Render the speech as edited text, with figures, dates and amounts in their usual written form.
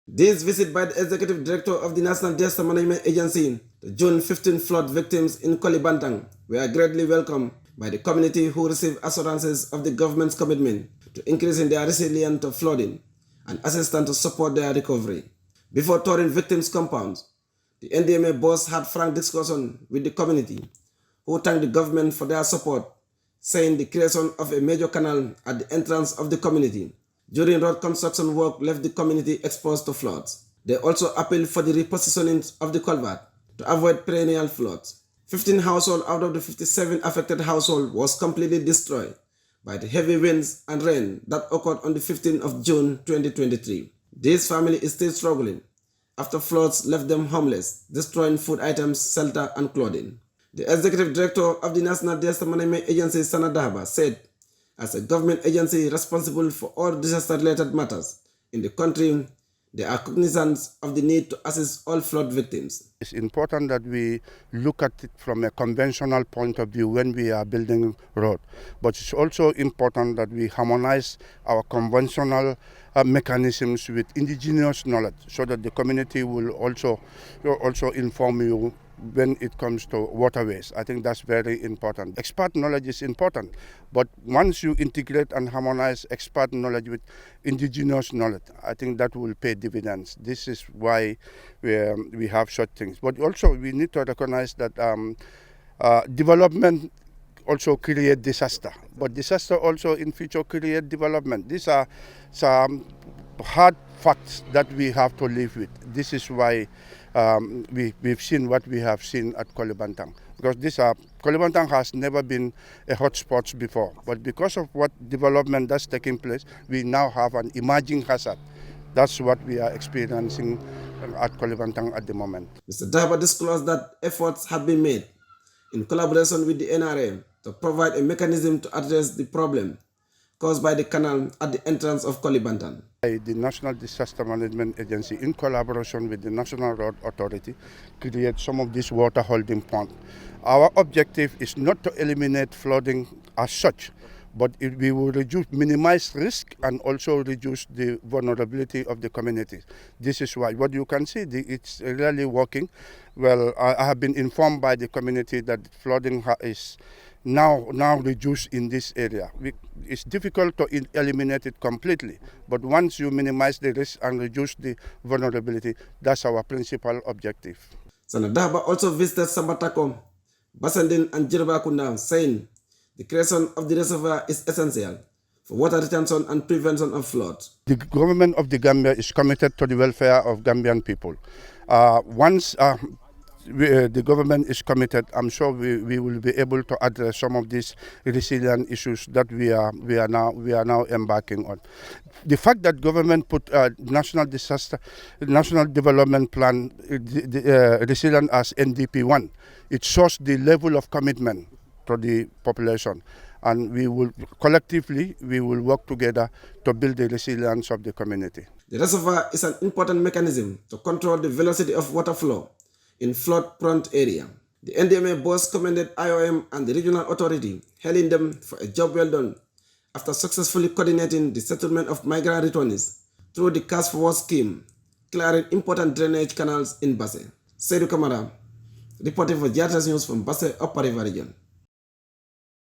This visit by the Executive Director of the National Disaster Management Agency to June 15 flood victims in Koli Bantang were greatly welcomed by the community, who received assurances of the government's commitment to increasing their resilience to flooding and assistance to support their recovery. Before touring victims' compounds, the NDMA boss had frank discussion with the community, who thanked the government for their support, saying the creation of a major canal at the entrance of the community during road construction work left the community exposed to floods. They also appealed for the repositioning of the culvert to avoid perennial floods. 15 households out of the 57 affected households was completely destroyed by the heavy winds and rain that occurred on the 15th of June 2023. This family is still struggling after floods left them homeless, destroying food items, shelter, and clothing. The Executive Director of the National Disaster Management Agency, Sanadahaba, said, as a government agency responsible for all disaster-related matters in the country, they are cognizant of the need to assist all flood victims. It's important that we look at it from a conventional point of view when we are building road, but it's also important that we harmonize our conventional mechanisms with indigenous knowledge, so that the community will also inform you when it comes to waterways. I think that's very important. Expert knowledge is important, but once you integrate and harmonize expert knowledge with indigenous knowledge, I think that will pay dividends. This is why we have such things. But also we need to recognize that development also create disaster, but disaster also in future create development. These are some hard facts that we have to live with. This is why we've seen what we have seen at Koli Bantang, because Koli Bantang has never been a hotspot before, but because of what development that's taking place, we now have an emerging hazard. That's what we are experiencing at Koli Bantang at the moment. Mr. Dahaba disclosed that efforts have been made in collaboration with the NRA to provide a mechanism to address the problem caused by the canal at the entrance of Koli Bantang. The National Disaster Management Agency, in collaboration with the National Road Authority, create some of these water holding ponds. Our objective is not to eliminate flooding as such, but we will minimize risk and also reduce the vulnerability of the community. This is why what you can see, it's really working. Well, I have been informed by the community that flooding is now reduced in this area. It's difficult to eliminate it completely, but once you minimize the risk and reduce the vulnerability, that's our principal objective. Sanadahaba also visited Sambatako, Basandin, and Jirabakunda, saying the creation of the reservoir is essential for water retention and prevention of floods. The government of the Gambia is committed to the welfare of Gambian people. Once the government is committed, I'm sure we will be able to address some of these resilient issues that we are now embarking on. The fact that government put national development plan resilient as NDP1, it shows the level of commitment to the population, and we will collectively work together to build the resilience of the community. The reservoir is an important mechanism to control the velocity of water flow in flood-prone area. The NDMA boss commended IOM and the regional authority, hailing them for a job well done after successfully coordinating the settlement of migrant returnees through the Cash for Work scheme, clearing important drainage canals in Basse. Saidou Camara, reporting for GRTS News from Basse, Upper River Region.